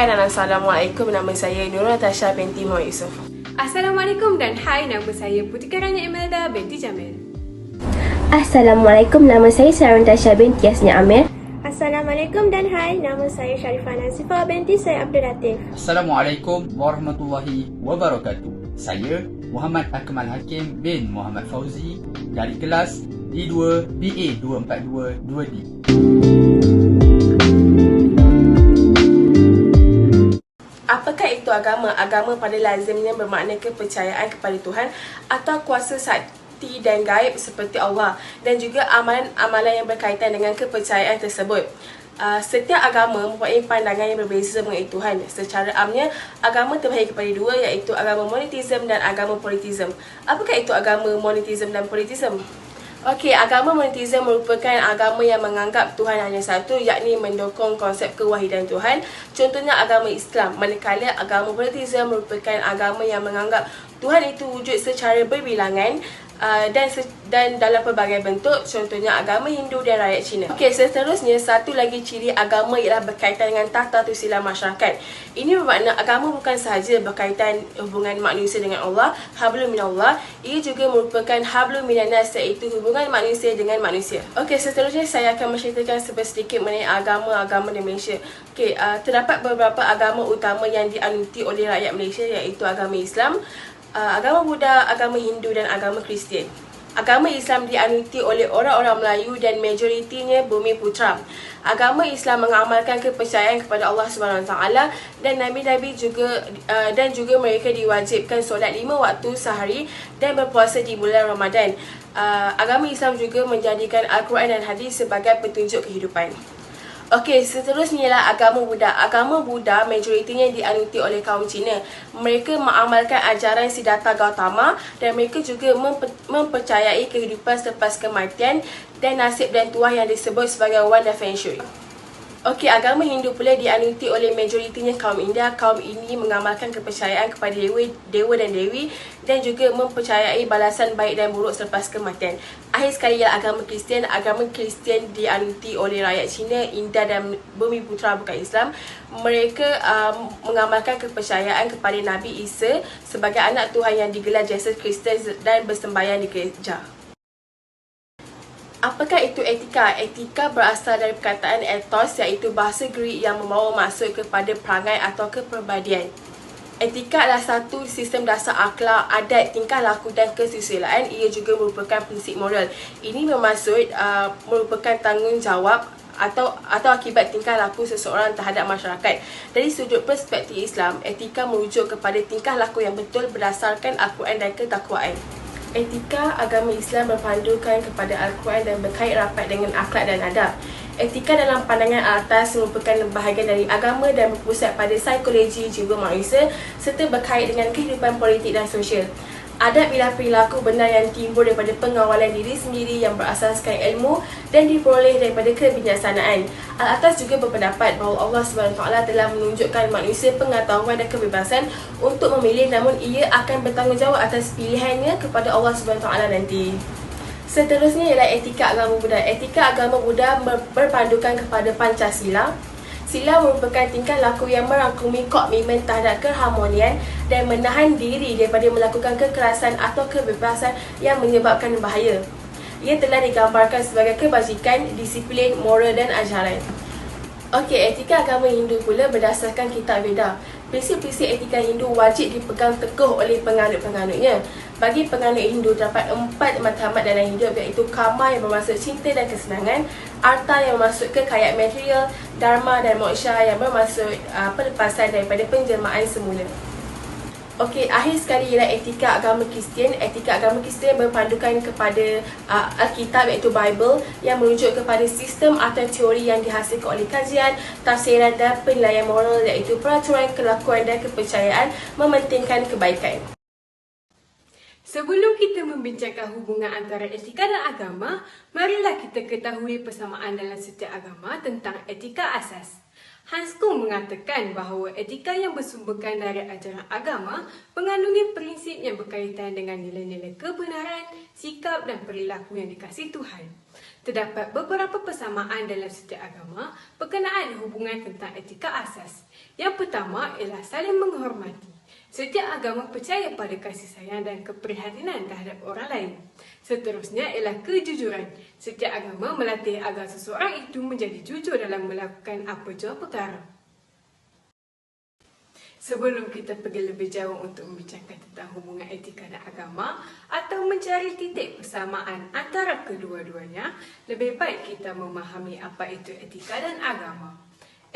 Hai dan Assalamualaikum. Nama saya Nurul Natasha binti Muhammad Yusof. Assalamualaikum dan hai, nama saya Putri Karanya Imelda binti Jamil. Assalamualaikum, nama saya Sarah Natasha binti Yasnya Amir. Assalamualaikum dan hai, nama saya Sharifah Nazifah binti Syed Abdul Latif. Assalamualaikum warahmatullahi wabarakatuh. Saya Muhammad Akmal Hakim bin Muhammad Fauzi dari kelas D2 BA 242 2D. Apakah itu agama? Agama pada lazimnya bermakna kepercayaan kepada Tuhan atau kuasa sakti dan gaib seperti Allah, dan juga amalan-amalan yang berkaitan dengan kepercayaan tersebut. Setiap agama mempunyai pandangan yang berbeza mengenai Tuhan. Secara amnya, agama terbahagi kepada dua, iaitu agama monoteism dan agama politism. Apakah itu agama monoteism dan politism? Okey, agama monoteism merupakan agama yang menganggap Tuhan hanya satu, yakni mendukung konsep kewahidan Tuhan. Contohnya agama Islam, manakala agama politism merupakan agama yang menganggap Tuhan itu wujud secara berbilangan dan dalam pelbagai bentuk, contohnya agama Hindu dan rakyat Cina. Okey, seterusnya satu lagi ciri agama ialah berkaitan dengan tata tusilan masyarakat. Ini bermakna agama bukan sahaja berkaitan hubungan manusia dengan Allah, hablum minallah, ia juga merupakan hablum minannas, iaitu hubungan manusia dengan manusia. Okey, seterusnya saya akan menceritakan sedikit mengenai agama-agama di Malaysia. Okey, terdapat beberapa agama utama yang dianuti oleh rakyat Malaysia, iaitu agama Islam, agama Buddha, agama Hindu dan agama Kristian. Agama Islam dianuti oleh orang-orang Melayu dan majoritinya Bumi Putra. Agama Islam mengamalkan kepercayaan kepada Allah SWT dan Nabi-Nabi juga mereka diwajibkan solat 5 waktu sehari dan berpuasa di bulan Ramadan. Agama Islam juga menjadikan Al-Quran dan Hadis sebagai petunjuk kehidupan. Okey, seterusnya ialah agama Buddha. Agama Buddha majoritinya dianuti oleh kaum Cina. Mereka mengamalkan ajaran Siddhartha Gautama dan mereka juga mempercayai kehidupan selepas kematian dan nasib dan tuah yang disebut sebagai Wanda Feng Shui. Okey, agama Hindu pula dianuti oleh majoritinya kaum India. Kaum ini mengamalkan kepercayaan kepada dewa dan dewi dan juga mempercayai balasan baik dan buruk selepas kematian. Akhir sekali ialah agama Kristian. Agama Kristian dianuti oleh rakyat Cina, India dan Bumi Putra bukan Islam. Mereka mengamalkan kepercayaan kepada Nabi Isa sebagai anak Tuhan yang digelar Jesus Kristus dan bersembahyang di gereja. Apakah itu etika? Etika berasal dari perkataan ethos, iaitu bahasa Greek yang membawa maksud kepada perangai atau kepribadian. Etika adalah satu sistem dasar akhlak, adat, tingkah laku dan kesusilaan. Ia juga merupakan prinsip moral. Ini bermaksud merupakan tanggungjawab atau akibat tingkah laku seseorang terhadap masyarakat. Dari sudut perspektif Islam, etika merujuk kepada tingkah laku yang betul berdasarkan Al-Quran dan ketakwaan. Etika agama Islam berpandukan kepada Al-Quran dan berkait rapat dengan akhlak dan adab. Etika dalam pandangan atas merupakan bahagian dari agama dan berpusat pada psikologi jiwa manusia serta berkait dengan kehidupan politik dan sosial. Adab ialah perilaku benar yang timbul daripada pengawalan diri sendiri yang berasaskan ilmu dan diperoleh daripada kebijaksanaan. Al-Atas juga berpendapat bahawa Allah SWT telah menunjukkan manusia pengetahuan dan kebebasan untuk memilih, namun ia akan bertanggungjawab atas pilihannya kepada Allah SWT nanti. Seterusnya ialah etika agama Buddha. Etika agama Buddha berpandukan kepada Pancasila. Sila merupakan tingkah laku yang merangkumi komitmen terhadap keharmonian dan menahan diri daripada melakukan kekerasan atau kebebasan yang menyebabkan bahaya. Ia telah digambarkan sebagai kebajikan, disiplin, moral dan ajaran. Okey, etika agama Hindu pula berdasarkan kitab Veda. Prinsip-prinsip etika Hindu wajib dipegang teguh oleh penganut-penganutnya. Bagi penganut Hindu, terdapat 4 matlamat dalam hidup, iaitu karma yang bermaksud cinta dan kesenangan, arta yang bermaksud kekayaan material, dharma dan moksha yang bermaksud pelepasan daripada penjelmaan semula. Okey, akhir sekali ialah etika agama Kristian. Etika agama Kristian berpandukan kepada Alkitab, iaitu Bible, yang merujuk kepada sistem atau teori yang dihasilkan oleh kajian, tafsiran dan penilaian moral, iaitu peraturan, kelakuan dan kepercayaan mementingkan kebaikan. Sebelum kita membincangkan hubungan antara etika dan agama, marilah kita ketahui persamaan dalam setiap agama tentang etika asas. Hans Kuhn mengatakan bahawa etika yang bersumberkan dari ajaran agama mengandungi prinsip yang berkaitan dengan nilai-nilai kebenaran, sikap dan perilaku yang dikasihi Tuhan. Terdapat beberapa persamaan dalam setiap agama berkenaan hubungan tentang etika asas. Yang pertama ialah saling menghormati. Setiap agama percaya pada kasih sayang dan keprihatinan terhadap orang lain. Seterusnya ialah kejujuran. Setiap agama melatih agar seseorang itu menjadi jujur dalam melakukan apa jua perkara. Sebelum kita pergi lebih jauh untuk membicarakan tentang hubungan etika dan agama atau mencari titik persamaan antara kedua-duanya, lebih baik kita memahami apa itu etika dan agama.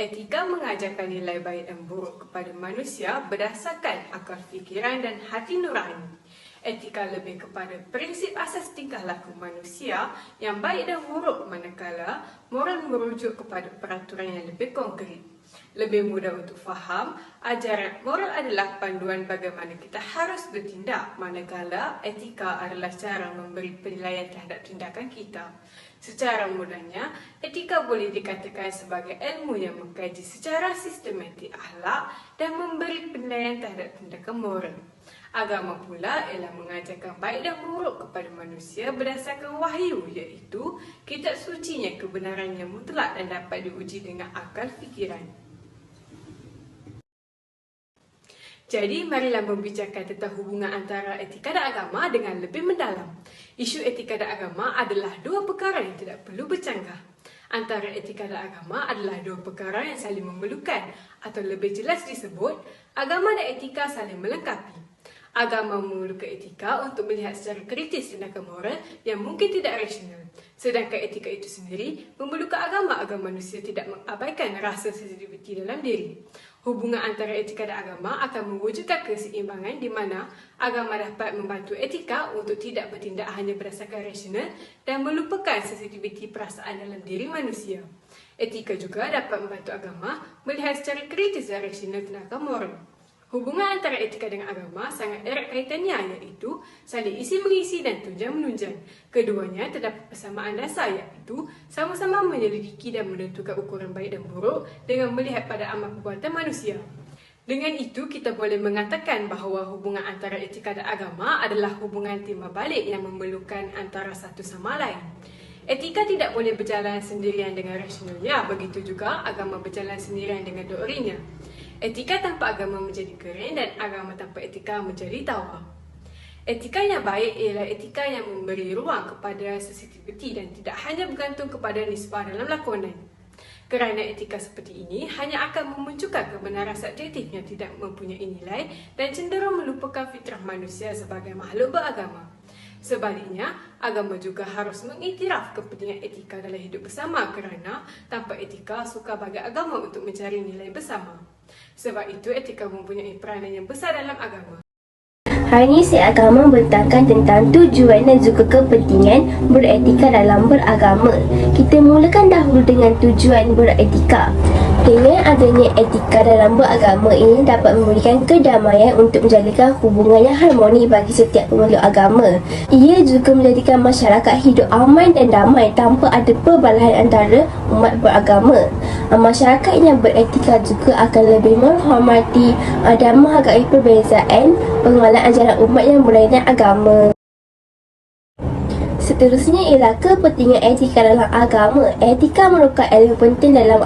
Etika mengajarkan nilai baik dan buruk kepada manusia berdasarkan akal fikiran dan hati nurani. Etika lebih kepada prinsip asas tingkah laku manusia yang baik dan buruk, manakala moral merujuk kepada peraturan yang lebih konkret. Lebih mudah untuk faham, ajaran moral adalah panduan bagaimana kita harus bertindak, manakala etika adalah cara memberi penilaian terhadap tindakan kita. Secara mudahnya, etika boleh dikatakan sebagai ilmu yang mengkaji secara sistematik akhlak dan memberi penilaian terhadap tindakan moral. Agama pula ialah mengajarkan baik dan buruk kepada manusia berdasarkan wahyu, iaitu kitab suci yang kebenarannya mutlak dan dapat diuji dengan akal fikiran. Jadi, marilah membicarakan tentang hubungan antara etika dan agama dengan lebih mendalam. Isu etika dan agama adalah dua perkara yang tidak perlu bercanggah. Antara etika dan agama adalah dua perkara yang saling memerlukan, atau lebih jelas disebut, agama dan etika saling melengkapi. Agama memerlukan etika untuk melihat secara kritis tindakan moral yang mungkin tidak rasional. Sedangkan etika itu sendiri memerlukan agama agar manusia tidak mengabaikan rasa sensitiviti dalam diri. Hubungan antara etika dan agama akan mewujudkan keseimbangan di mana agama dapat membantu etika untuk tidak bertindak hanya berdasarkan rasional dan melupakan sensitiviti perasaan dalam diri manusia. Etika juga dapat membantu agama melihat secara kritis dan rasional tindakan moral. Hubungan antara etika dengan agama sangat erat kaitannya, iaitu saling isi-mengisi dan tunjang-menunjang. Keduanya terdapat persamaan dasar, iaitu sama-sama menyelidiki dan menentukan ukuran baik dan buruk dengan melihat pada amal perbuatan manusia. Dengan itu, kita boleh mengatakan bahawa hubungan antara etika dan agama adalah hubungan timbal balik yang memerlukan antara satu sama lain. Etika tidak boleh berjalan sendirian dengan rasionalnya, begitu juga agama berjalan sendirian dengan doktrinya. Etika tanpa agama menjadi kering dan agama tanpa etika menjadi tawar. Etika yang baik ialah etika yang memberi ruang kepada sensitiviti dan tidak hanya bergantung kepada nisbah dalam lakonan. Kerana etika seperti ini hanya akan memunculkan kebenaran subjektif yang tidak mempunyai nilai dan cenderung melupakan fitrah manusia sebagai makhluk beragama. Sebaliknya, agama juga harus mengiktiraf kepentingan etika dalam hidup bersama kerana tanpa etika sukar bagi agama untuk mencari nilai bersama. Sebab itu, etika mempunyai peranan yang besar dalam agama. Hari ini saya akan membentangkan tentang tujuan dan juga kepentingan beretika dalam beragama. Kita mulakan dahulu dengan tujuan beretika. Dengan adanya etika dalam beragama ini dapat memberikan kedamaian untuk menjalinkan hubungan yang harmoni bagi setiap pemeluk agama. Ia juga menjadikan masyarakat hidup aman dan damai tanpa ada perbalahan antara umat beragama. Masyarakat yang beretika juga akan lebih menghormati dan menghargai perbezaan pengenalan ajaran umat yang berlainan agama. Seterusnya ialah kepentingan etika dalam agama. Etika merupakan elemen penting dalam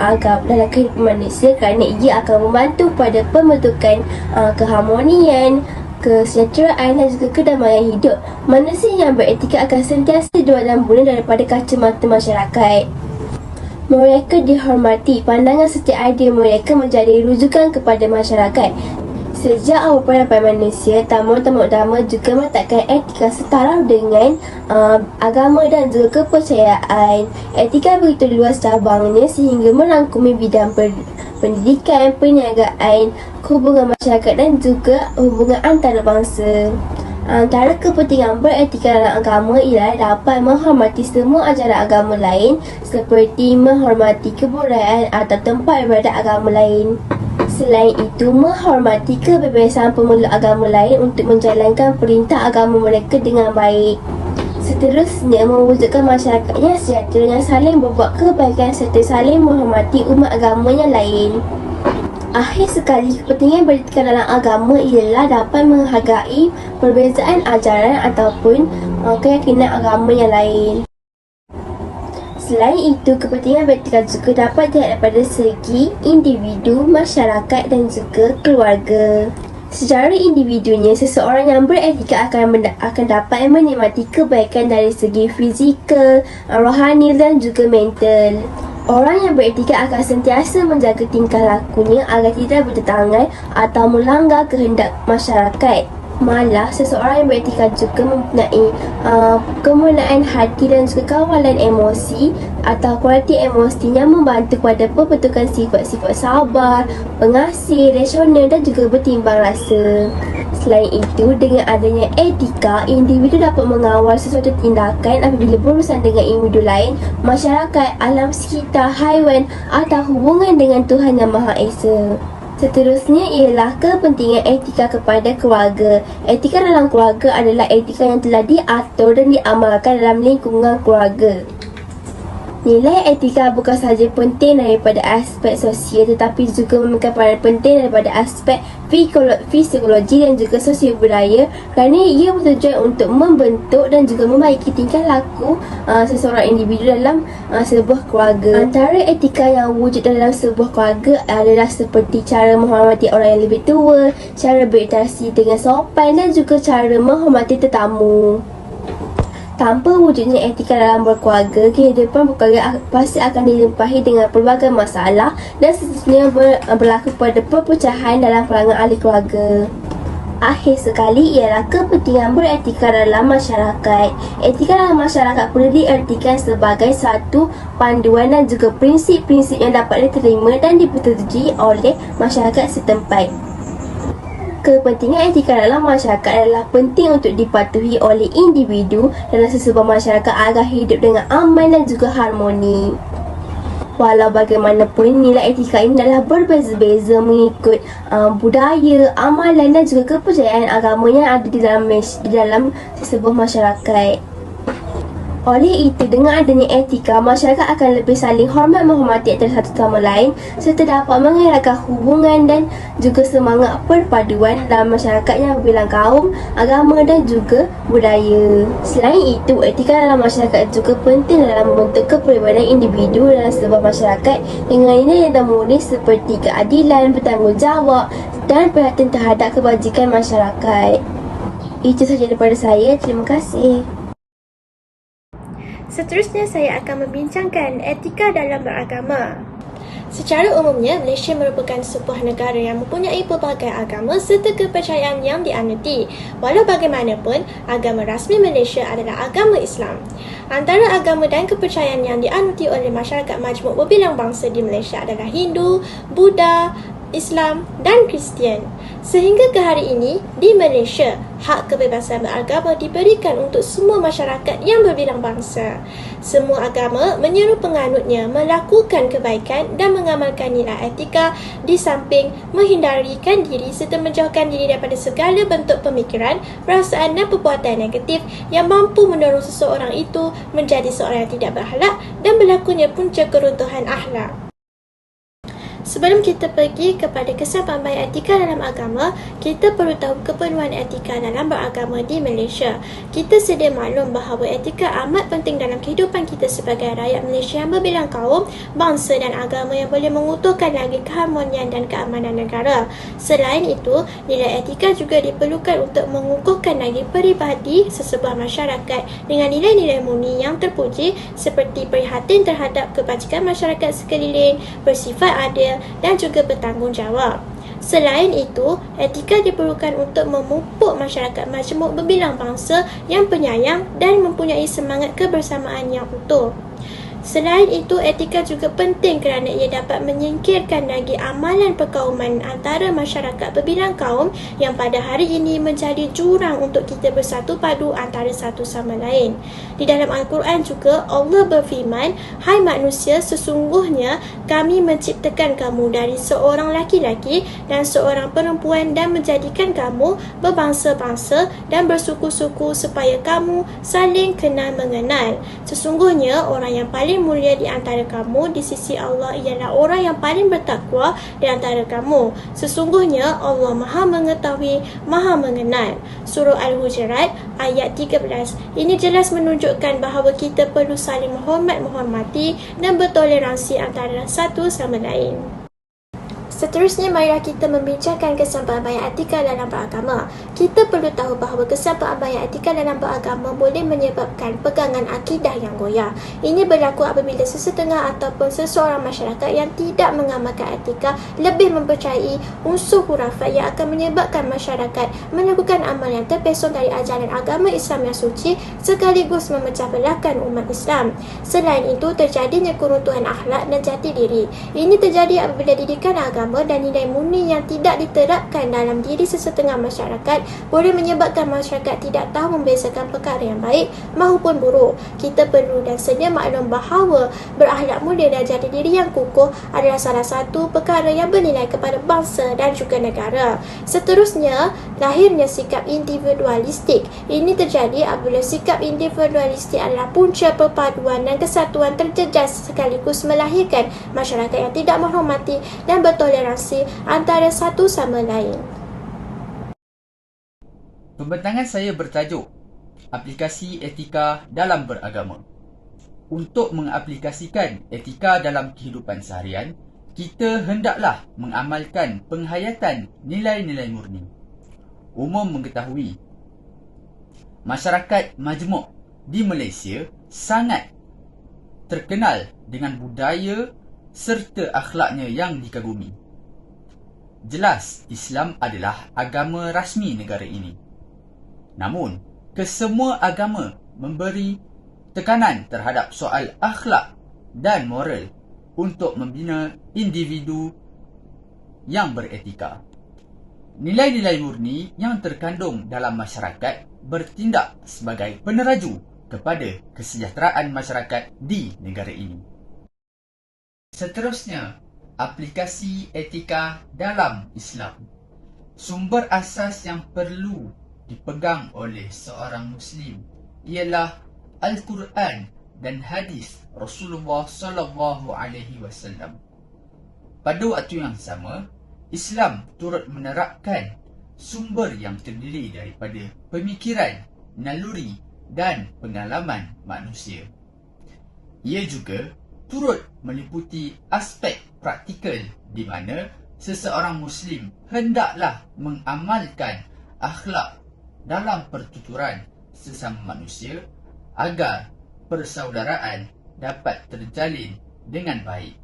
kehidupan manusia kerana ia akan membantu pada pembentukan keharmonian, kesejahteraan dan juga kedamaian hidup. Manusia yang beretika akan sentiasa hidup dalam bulan daripada kacamata masyarakat. Mereka dihormati, pandangan setiap idea mereka menjadi rujukan kepada masyarakat. Sejak awal peradaban manusia, tamu-tamu agama juga meletakkan etika setara dengan agama dan juga kepercayaan. Etika begitu luas cabangnya sehingga merangkumi bidang pendidikan, perniagaan, hubungan masyarakat dan juga hubungan antarabangsa. Antara kepentingan beretika dalam agama ialah dapat menghormati semua ajaran agama lain seperti menghormati kebudayaan atau tempat ibadat agama lain. Selain itu, menghormati kebebasan pemeluk agama lain untuk menjalankan perintah agama mereka dengan baik. Seterusnya, mewujudkan masyarakat yang sejahtera yang saling berbuat kebaikan serta saling menghormati umat agama yang lain. Akhir sekali, kepentingan beretika dalam agama ialah dapat menghargai perbezaan ajaran ataupun keyakinan agama yang lain. Selain itu, kepentingan vertikal juga dapat dilihat daripada segi individu, masyarakat dan juga keluarga. Secara individunya, seseorang yang beretika akan dapat menikmati kebaikan dari segi fizikal, rohani dan juga mental. Orang yang beretika akan sentiasa menjaga tingkah lakunya agar tidak bertentangan atau melanggar kehendak masyarakat. Malah, seseorang yang beretika juga mempunyai kemenangan hati dan juga kawalan emosi atau kualiti emosi yang membantu pada pembentukan sifat-sifat sabar, pengasih, rasional dan juga bertimbang rasa. Selain itu, dengan adanya etika, individu dapat mengawal sesuatu tindakan apabila berurusan dengan individu lain, masyarakat, alam sekitar, haiwan atau hubungan dengan Tuhan Yang Maha Esa. Seterusnya ialah kepentingan etika kepada keluarga. Etika dalam keluarga adalah etika yang telah diatur dan diamalkan dalam lingkungan keluarga. Nilai etika bukan sahaja penting daripada aspek sosial tetapi juga memiliki peranan penting daripada aspek psikologi dan juga sosial budaya kerana ia bertujuan untuk membentuk dan juga membaiki tingkah laku seseorang individu dalam sebuah keluarga. Antara etika yang wujud dalam sebuah keluarga adalah seperti cara menghormati orang yang lebih tua, cara berinteraksi dengan sopan dan juga cara menghormati tetamu. Tanpa wujudnya etika dalam berkeluarga, kehidupan berkeluarga pasti akan dilimpahi dengan pelbagai masalah dan seterusnya berlaku pada perpecahan dalam kalangan ahli keluarga. Akhir sekali ialah kepentingan beretika dalam masyarakat. Etika dalam masyarakat perlu diartikan sebagai satu panduan dan juga prinsip-prinsip yang dapat diterima dan dipersetujui oleh masyarakat setempat. Kepentingan etika dalam masyarakat adalah penting untuk dipatuhi oleh individu dalam sesebuah masyarakat agar hidup dengan aman dan juga harmoni. Walau bagaimanapun, nilai etika ini adalah berbeza-beza mengikut budaya, amalan dan juga kepercayaan agama yang ada di dalam sesebuah masyarakat. Oleh itu, dengan adanya etika, masyarakat akan lebih saling hormat menghormati antara satu sama lain serta dapat mengeratkan hubungan dan juga semangat perpaduan dalam masyarakat yang berbilang kaum, agama dan juga budaya. Selain itu, etika dalam masyarakat juga penting dalam membentuk kepribadian individu dalam sebuah masyarakat dengan nilai yang mulia seperti keadilan, bertanggungjawab dan perhatian terhadap kebajikan masyarakat. Itu sahaja daripada saya. Terima kasih. Seterusnya saya akan membincangkan etika dalam beragama. Secara umumnya, Malaysia merupakan sebuah negara yang mempunyai pelbagai agama serta kepercayaan yang dianuti. Walau bagaimanapun, agama rasmi Malaysia adalah agama Islam. Antara agama dan kepercayaan yang dianuti oleh masyarakat majmuk berbilang bangsa di Malaysia adalah Hindu, Buddha, Islam dan Kristian. Sehingga ke hari ini, di Malaysia, hak kebebasan beragama diberikan untuk semua masyarakat yang berbilang bangsa. Semua agama menyeru penganutnya melakukan kebaikan dan mengamalkan nilai etika di samping menghindarikan diri serta menjauhkan diri daripada segala bentuk pemikiran, perasaan dan perbuatan negatif yang mampu mendorong seseorang itu menjadi seorang yang tidak berakhlak dan berlakunya punca keruntuhan akhlak. Sebelum kita pergi kepada kesampaian etika dalam agama, kita perlu tahu keperluan etika dalam beragama di Malaysia. Kita sedia maklum bahawa etika amat penting dalam kehidupan kita sebagai rakyat Malaysia yang berbilang kaum, bangsa dan agama yang boleh mengutuhkan lagi keharmonian dan keamanan negara. Selain itu, nilai etika juga diperlukan untuk mengukuhkan lagi peribadi sesebuah masyarakat dengan nilai-nilai murni yang terpuji seperti prihatin terhadap kebajikan masyarakat sekeliling, bersifat adil dan juga bertanggungjawab. Selain itu, etika diperlukan untuk memupuk masyarakat majmuk berbilang bangsa yang penyayang dan mempunyai semangat kebersamaan yang utuh. Selain itu, etika juga penting kerana ia dapat menyingkirkan lagi amalan perkauman antara masyarakat berbilang kaum yang pada hari ini menjadi jurang untuk kita bersatu padu antara satu sama lain. Di dalam Al-Quran juga, Allah berfirman, "Hai manusia, sesungguhnya kami menciptakan kamu dari seorang laki-laki dan seorang perempuan dan menjadikan kamu berbangsa-bangsa dan bersuku-suku supaya kamu saling kenal mengenal. Sesungguhnya orang yang paling paling mulia di antara kamu di sisi Allah ialah orang yang paling bertakwa di antara kamu. Sesungguhnya Allah Maha mengetahui, Maha mengenal. Surah Al-Hujurat ayat 13. Ini jelas menunjukkan bahawa kita perlu saling menghormati dan bertoleransi antara satu sama lain. Seterusnya, marilah kita membincangkan keseimbangan etika dalam beragama. Kita perlu tahu bahawa keseimbangan etika dalam beragama boleh menyebabkan pegangan akidah yang goyah. Ini berlaku apabila sesetengah ataupun seseorang masyarakat yang tidak mengamalkan etika lebih mempercayai unsur hurafat yang akan menyebabkan masyarakat melakukan amal yang terpesong dari ajaran agama Islam yang suci sekaligus memecah belahkan umat Islam. Selain itu, terjadinya keruntuhan akhlak dan jati diri. Ini terjadi apabila didikan agama dan nilai murni yang tidak diterapkan dalam diri sesetengah masyarakat boleh menyebabkan masyarakat tidak tahu membezakan perkara yang baik maupun buruk. Kita perlu dan sedia maklum bahawa berakhlak mulia dan jati diri yang kukuh adalah salah satu perkara yang bernilai kepada bangsa dan juga negara. Seterusnya, lahirnya sikap individualistik. Ini terjadi apabila sikap individualistik adalah punca perpaduan dan kesatuan terjejas sekaligus melahirkan masyarakat yang tidak menghormati dan bertoleransi antara satu sama lain. Pembentangan saya bertajuk Aplikasi Etika dalam Beragama. Untuk mengaplikasikan etika dalam kehidupan seharian, kita hendaklah mengamalkan penghayatan nilai-nilai murni. Umum mengetahui, masyarakat majmuk di Malaysia sangat terkenal dengan budaya serta akhlaknya yang dikagumi. Jelas, Islam adalah agama rasmi negara ini. Namun, kesemua agama memberi tekanan terhadap soal akhlak dan moral untuk membina individu yang beretika. Nilai-nilai murni yang terkandung dalam masyarakat bertindak sebagai peneraju kepada kesejahteraan masyarakat di negara ini. Seterusnya, aplikasi etika dalam Islam. Sumber asas yang perlu dipegang oleh seorang Muslim ialah Al-Quran dan hadis Rasulullah sallallahu alaihi wasallam. Pada waktu yang sama, Islam turut menerapkan sumber yang terdiri daripada pemikiran, naluri dan pengalaman manusia. Ia juga turut meliputi aspek praktikal di mana seseorang Muslim hendaklah mengamalkan akhlak dalam pertuturan sesama manusia agar persaudaraan dapat terjalin dengan baik.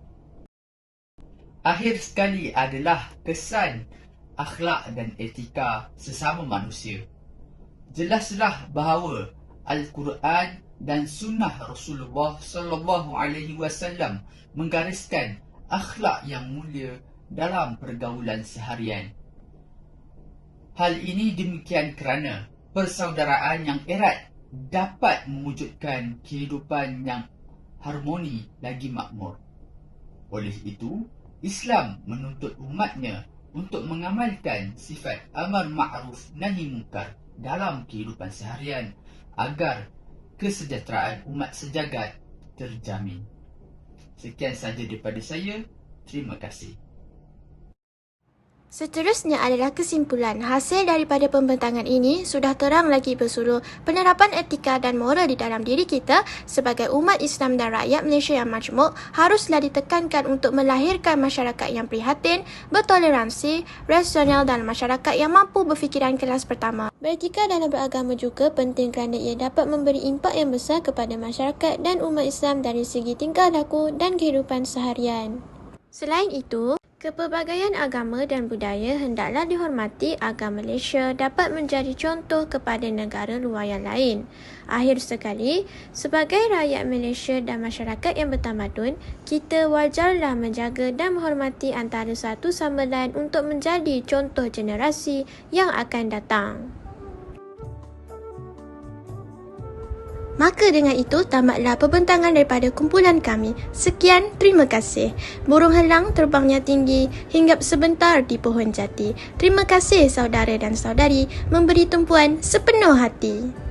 Akhir sekali adalah kesan akhlak dan etika sesama manusia. Jelaslah bahawa Al-Quran dan sunnah Rasulullah sallallahu alaihi wasallam menggariskan akhlak yang mulia dalam pergaulan seharian. Hal ini demikian kerana persaudaraan yang erat dapat mewujudkan kehidupan yang harmoni lagi makmur. Oleh itu, Islam menuntut umatnya untuk mengamalkan sifat amar ma'ruf nahi munkar dalam kehidupan seharian agar kesejahteraan umat sejagat terjamin. Sekian sahaja daripada saya. Terima kasih. Seterusnya adalah kesimpulan. Hasil daripada pembentangan ini sudah terang lagi bersuluh penerapan etika dan moral di dalam diri kita sebagai umat Islam dan rakyat Malaysia yang majmuk haruslah ditekankan untuk melahirkan masyarakat yang prihatin, bertoleransi, rasional dan masyarakat yang mampu berfikiran kelas pertama. Beretika dalam beragama juga penting kerana ia dapat memberi impak yang besar kepada masyarakat dan umat Islam dari segi tingkah laku dan kehidupan seharian. Selain itu, kepelbagaian agama dan budaya hendaklah dihormati agar Malaysia dapat menjadi contoh kepada negara luar yang lain. Akhir sekali, sebagai rakyat Malaysia dan masyarakat yang bertamadun, kita wajarlah menjaga dan menghormati antara satu sama lain untuk menjadi contoh generasi yang akan datang. Maka dengan itu, tamatlah pembentangan daripada kumpulan kami. Sekian, terima kasih. Burung helang terbangnya tinggi, hinggap sebentar di pohon jati. Terima kasih saudara dan saudari memberi tumpuan sepenuh hati.